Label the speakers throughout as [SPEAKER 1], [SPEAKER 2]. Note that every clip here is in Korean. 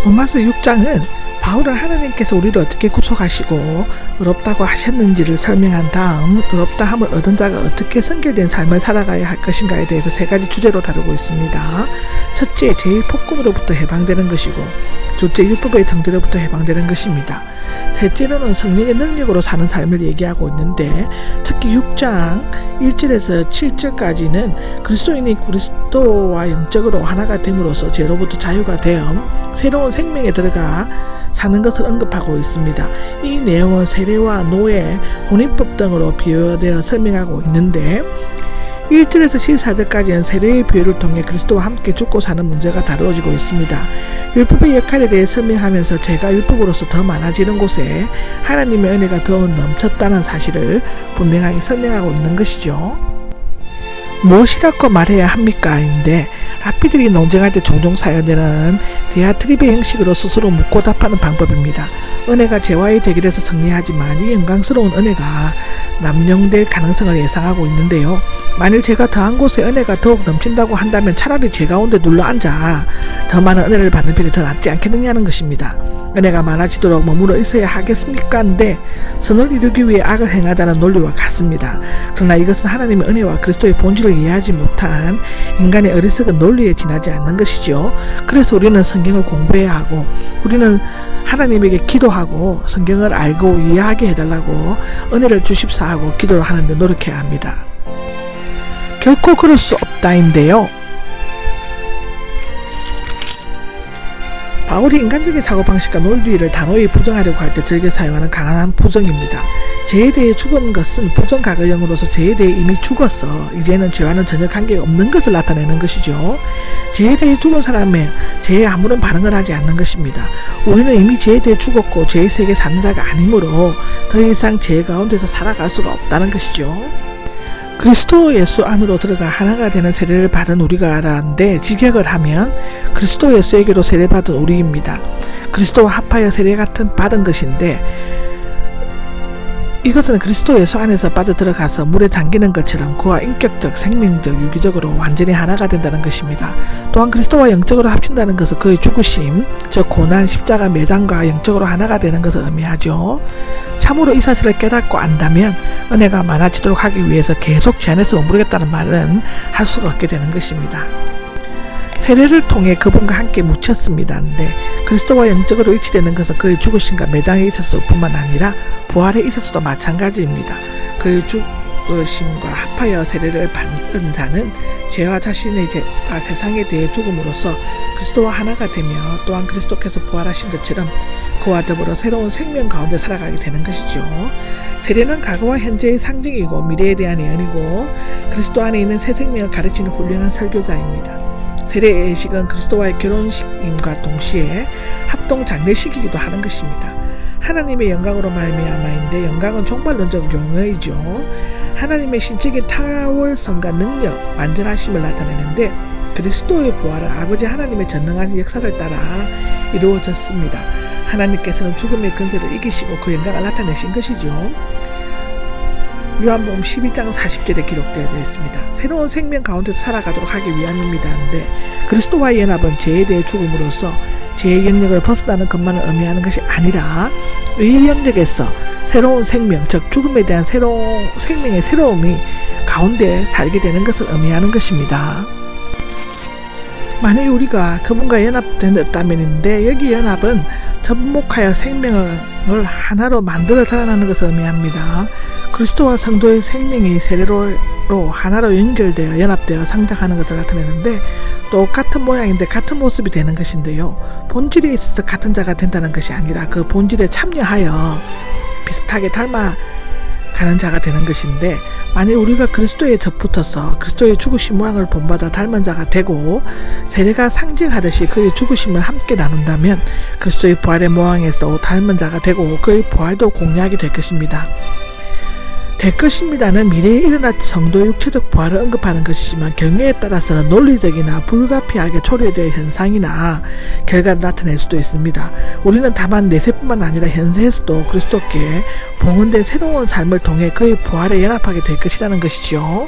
[SPEAKER 1] 로마서 6장은 바울은 하나님께서 우리를 어떻게 구속하시고 의롭다고 하셨는지를 설명한 다음 의롭다 함을 얻은 자가 어떻게 성결된 삶을 살아가야 할 것인가에 대해서 세 가지 주제로 다루고 있습니다. 첫째, 죄의 폭군으로부터 해방되는 것이고, 둘째, 율법의 정죄로부터 해방되는 것입니다. 셋째로는 성령의 능력으로 사는 삶을 얘기하고 있는데, 특히 6장 1절에서 7절까지는 그리스도인이 그리스도와 영적으로 하나가 됨으로써 죄로부터 자유가 되어 새로운 생명에 들어가 사는 것을 언급하고 있습니다. 이 내용은 세례와 노예, 혼인법 등으로 비유되어 설명하고 있는데, 1절에서 14절까지는 세례의 비유를 통해 그리스도와 함께 죽고 사는 문제가 다루어지고 있습니다. 율법의 역할에 대해 설명하면서 죄가 율법으로서 더 많아지는 곳에 하나님의 은혜가 더 넘쳤다는 사실을 분명하게 설명하고 있는 것이죠. 무엇이라고 말해야 합니까? 인데 랍비들이 논쟁할 때 종종 사용되는 디아트리베 형식으로 스스로 묻고 답하는 방법입니다. 은혜가 죄와의 대결에서 승리하지만 이 영광스러운 은혜가 남용될 가능성을 예상하고 있는데요. 만일 죄가 더한 곳에 은혜가 더욱 넘친다고 한다면 차라리 죄 가운데 눌러앉아 더 많은 은혜를 받는 편이 더 낫지 않겠느냐는 것입니다. 은혜가 많아지도록 머물러 있어야 하겠습니까? 인데 선을 이루기 위해 악을 행하다는 논리와 같습니다. 그러나 이것은 하나님의 은혜와 그리스도의 본질을 이해하지 못한 인간의 어리석은 논리에 지나지 않는 것이죠. 그래서 우리는 성경을 공부해야 하고, 우리는 하나님에게 기도하고 성경을 알고 이해하게 해달라고 은혜를 주십사 하고 기도를 하는데 노력해야 합니다. 결코 그럴 수 없다인데요. 바울이 인간적인 사고방식과 논리를 단호히 부정하려고 할 때 즐겨 사용하는 강한 부정입니다. 죄에 대해 죽은 것은 부정과거형으로서 죄에 대해 이미 죽었어, 이제는 죄와는 전혀 관계가 없는 것을 나타내는 것이죠. 죄에 대해 죽은 사람의 죄에 아무런 반응을 하지 않는 것입니다. 우리는 이미 죄에 대해 죽었고 죄의 세계에 사는 자가 아니므로 더 이상 죄 가운데서 살아갈 수가 없다는 것이죠. 그리스도 예수 안으로 들어가 하나가 되는 세례를 받은 우리가라는데 직역을 하면 그리스도 예수에게로 세례받은 우리입니다. 그리스도와 합하여 세례 같은 받은 것인데, 이것은 그리스도 예수 안에서 빠져들어가서 물에 잠기는 것처럼 그와 인격적, 생명적, 유기적으로 완전히 하나가 된다는 것입니다. 또한 그리스도와 영적으로 합친다는 것은 그의 죽으심, 즉 고난, 십자가, 매장과 영적으로 하나가 되는 것을 의미하죠. 참으로 이 사실을 깨닫고 안다면 은혜가 많아지도록 하기 위해서 계속 죄 안에서 머무르겠다는 말은 할 수가 없게 되는 것입니다. 세례를 통해 그분과 함께 묻혔습니다. 근데 그리스도와 영적으로 일치되는 것은 그의 죽으심과 매장에 있었을 뿐만 아니라 부활에 있어서도 마찬가지입니다. 그의 죽으심과 합하여 세례를 받은 자는 죄와 자신의 죄와 세상에 대해 죽음으로써 그리스도와 하나가 되며, 또한 그리스도께서 부활하신 것처럼 그와 더불어 새로운 생명 가운데 살아가게 되는 것이죠. 세례는 과거와 현재의 상징이고 미래에 대한 예언이고 그리스도 안에 있는 새 생명을 가르치는 훌륭한 설교자입니다. 세례의 예식은 그리스도와의 결혼식임과 동시에 합동 장례식이기도 하는 것입니다. 하나님의 영광으로 말미암아인데 영광은 종말론적 용어이죠. 하나님의 신적인 탁월성과 능력, 완전하심을 나타내는데 그리스도의 부활은 아버지 하나님의 전능한 역사를 따라 이루어졌습니다. 하나님께서는 죽음의 근세를 이기시고 그 영광을 나타내신 것이죠. 요한복음 12장 40절에 기록되어 있습니다. 새로운 생명 가운데서 살아가도록 하기 위함입니다. 근데 그리스도와의 연합은 죄에 대해 죽음으로써 죄의 영역을 벗어나는 것만을 의미하는 것이 아니라 의의 영역에서 새로운 생명, 즉 죽음에 대한 새로운 생명의 새로움이 가운데 살게 되는 것을 의미하는 것입니다. 만일 우리가 그분과 연합되었다면인데, 여기 연합은 접목하여 생명을 하나로 만들어 살아나는 것을 의미합니다. 그리스도와 성도의 생명이 세례로 하나로 연결되어 연합되어 상장하는 것을 나타내는데, 똑같은 모양인데 같은 모습이 되는 것인데요. 본질에 있어서 같은 자가 된다는 것이 아니라 그 본질에 참여하여 비슷하게 닮아가는 자가 되는 것인데, 만일 우리가 그리스도에 접붙어서 그리스도의 죽으심 모양을 본받아 닮은 자가 되고 세례가 상징하듯이 그의 죽으심을 함께 나눈다면 그리스도의 부활의 모양에서 닮은 자가 되고 그의 부활도 공유하게 될 것입니다. 될 것입니다는 미래에 일어날 성도의 육체적 부활을 언급하는 것이지만 경우에 따라서는 논리적이나 불가피하게 초래될 현상이나 결과를 나타낼 수도 있습니다. 우리는 다만 내세뿐만 아니라 현세에서도 그리스도께 봉헌된 새로운 삶을 통해 그의 부활에 연합하게 될 것이라는 것이죠.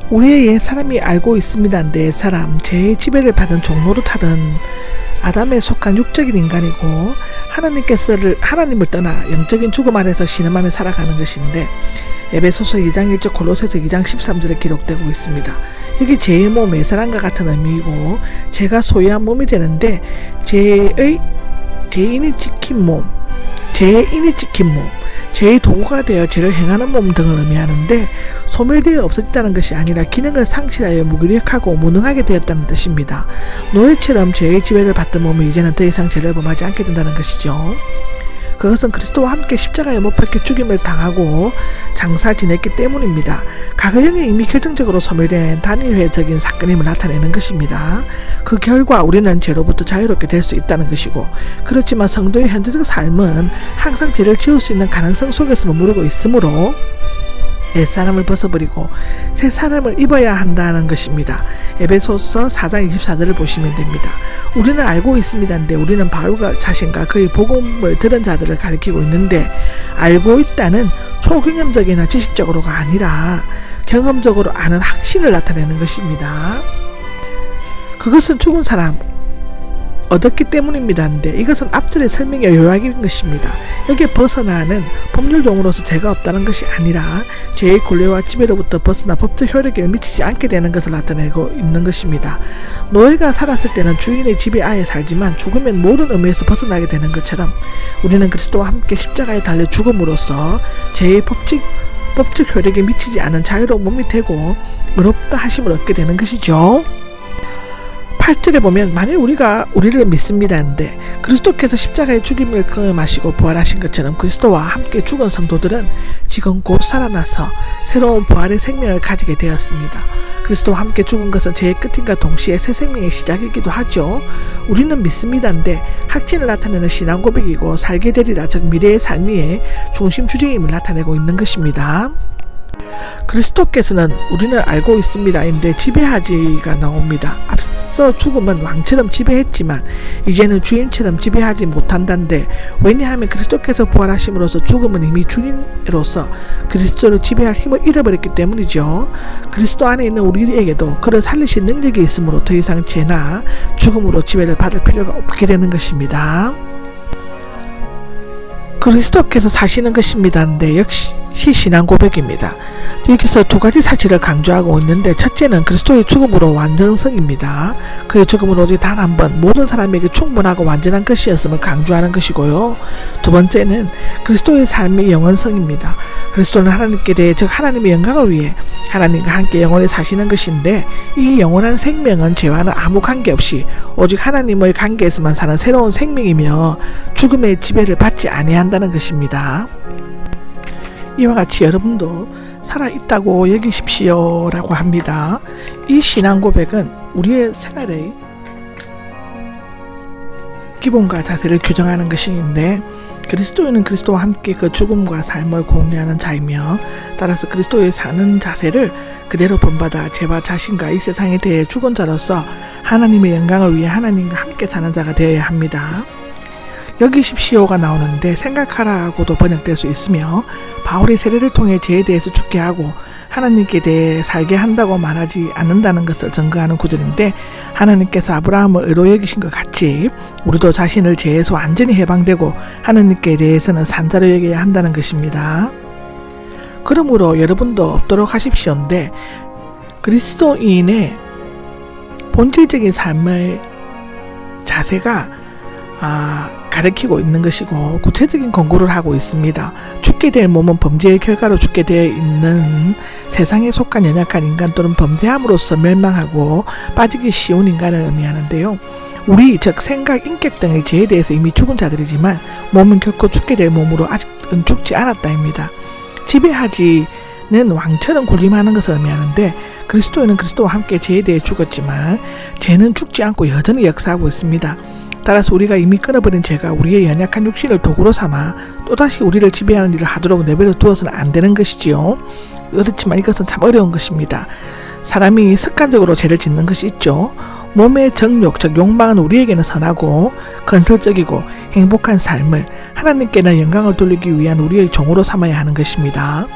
[SPEAKER 1] 우리의 옛 사람이 알고 있습니다. 내 사람, 죄의 지배를 받은 종노릇하던 아담에 속한 육적인 인간이고 하나님을 떠나 영적인 죽음 아래서 신음하며 살아가는 것인데 에베소서 2장 1절 골로새서 2장 13절에 기록되고 있습니다. 여기 제의 몸 에사람과 같은 의미이고 제가 소유한 몸이 되는데 죄인이 지킨 몸, 죄의 도구가 되어 죄를 행하는 몸 등을 의미하는데 소멸되어 없어졌다는 것이 아니라 기능을 상실하여 무기력하고 무능하게 되었다는 뜻입니다. 노예처럼 죄의 지배를 받던 몸이 이제는 더 이상 죄를 범하지 않게 된다는 것이죠. 그것은 그리스도와 함께 십자가에 못 박혀 죽임을 당하고 장사 지냈기 때문입니다. 과거형에 이미 결정적으로 소멸된 단일회적인 사건임을 나타내는 것입니다. 그 결과 우리는 죄로부터 자유롭게 될 수 있다는 것이고, 그렇지만 성도의 현재적 삶은 항상 죄를 지을 수 있는 가능성 속에서 머무르고 있으므로 옛사람을 벗어버리고 새 사람을 입어야 한다는 것입니다. 에베소서 4장 24절을 보시면 됩니다. 우리는 알고 있습니다인데 우리는 바울과 자신과 그의 복음을 들은 자들을 가리키고 있는데, 알고 있다는 초경험적이나 지식적으로가 아니라 경험적으로 아는 확신을 나타내는 것입니다. 그것은 죽은 사람 얻었기 때문입니다인데 이것은 앞절의 설명의 요약인 것입니다. 여기에 벗어나는 법률용어로서 죄가 없다는 것이 아니라 죄의 굴레와 지배로부터 벗어나 법적 효력에 미치지 않게 되는 것을 나타내고 있는 것입니다. 노예가 살았을 때는 주인의 지배 아래 살지만 죽으면 모든 의미에서 벗어나게 되는 것처럼 우리는 그리스도와 함께 십자가에 달려 죽음으로써 죄의 법적 효력에 미치지 않은 자유로운 몸이 되고 의롭다 하심을 얻게 되는 것이죠. 8절에 보면 만일 우리가 우리를 믿습니다인데 그리스도께서 십자가의 죽임을 경험하시고 부활하신 것처럼 그리스도와 함께 죽은 성도들은 지금 곧 살아나서 새로운 부활의 생명을 가지게 되었습니다. 그리스도와 함께 죽은 것은 죄의 끝임과 동시에 새 생명의 시작이기도 하죠. 우리는 믿습니다인데 확신을 나타내는 신앙 고백이고 살게 되리라, 즉 미래의 삶의 중심 주제임을 나타내고 있는 것입니다. 그리스도께서는 우리는 알고 있습니다인데 지배하지가 나옵니다. 앞서 죽음은 왕처럼 지배했지만 이제는 주인처럼 지배하지 못한다는데, 왜냐하면 그리스도께서 부활하심으로써 죽음은 이미 주인으로서 그리스도를 지배할 힘을 잃어버렸기 때문이죠. 그리스도 안에 있는 우리에게도 그를 살리신 능력이 있으므로 더 이상 죄나 죽음으로 지배를 받을 필요가 없게 되는 것입니다. 그리스도께서 사시는 것입니다인데 역시 신앙 고백입니다. 여기서 두 가지 사실을 강조하고 있는데, 첫째는 그리스도의 죽음으로 완전성입니다. 그의 죽음은 오직 단 한 번 모든 사람에게 충분하고 완전한 것이었음을 강조하는 것이고요. 두 번째는 그리스도의 삶의 영원성입니다. 그리스도는 하나님께 대해, 즉 하나님의 영광을 위해 하나님과 함께 영원히 사시는 것인데, 이 영원한 생명은 죄와는 아무 관계없이 오직 하나님의 관계에서만 사는 새로운 생명이며 죽음의 지배를 받지 아니한다는 것입니다. 이와 같이 여러분도 살아있다고 여기십시오 라고 합니다. 이 신앙 고백은 우리의 생활의 기본과 자세를 규정하는 것인데, 그리스도인은 그리스도와 함께 그 죽음과 삶을 공유하는 자이며, 따라서 그리스도의 사는 자세를 그대로 본받아 죄와 자신과 이 세상에 대해 죽은 자로서 하나님의 영광을 위해 하나님과 함께 사는 자가 되어야 합니다. 여기십시오가 나오는데 생각하라고도 번역될 수 있으며, 바울이 세례를 통해 죄에 대해서 죽게 하고 하나님께 대해 살게 한다고 말하지 않는다는 것을 증거하는 구절인데, 하나님께서 아브라함을 의로 여기신 것 같이 우리도 자신을 죄에서 완전히 해방되고 하나님께 대해서는 산자로 여겨야 한다는 것입니다. 그러므로 여러분도 없도록 하십시오인데, 그리스도인의 본질적인 삶의 자세가 가르치고 있는 것이고 구체적인 권고를 하고 있습니다. 죽게 될 몸은 범죄의 결과로 죽게 되어 있는 세상에 속한 연약한 인간 또는 범죄함으로써 멸망하고 빠지기 쉬운 인간을 의미하는데요. 우리 즉 생각, 인격 등의 죄에 대해서 이미 죽은 자들이지만 몸은 결코 죽게 될 몸으로 아직은 죽지 않았다입니다. 지배하지는 왕처럼 군림하는 것을 의미하는데, 그리스도인은 그리스도와 함께 죄에 대해 죽었지만 죄는 죽지 않고 여전히 역사하고 있습니다. 따라서 우리가 이미 끊어버린 죄가 우리의 연약한 육신을 도구로 삼아 또다시 우리를 지배하는 일을 하도록 내버려 두어서는 안 되는 것이지요. 그렇지만 이것은 참 어려운 것입니다. 사람이 습관적으로 죄를 짓는 것이 있죠. 몸의 정욕, 즉 욕망은 우리에게는 선하고 건설적이고 행복한 삶을 하나님께나 영광을 돌리기 위한 우리의 종으로 삼아야 하는 것입니다.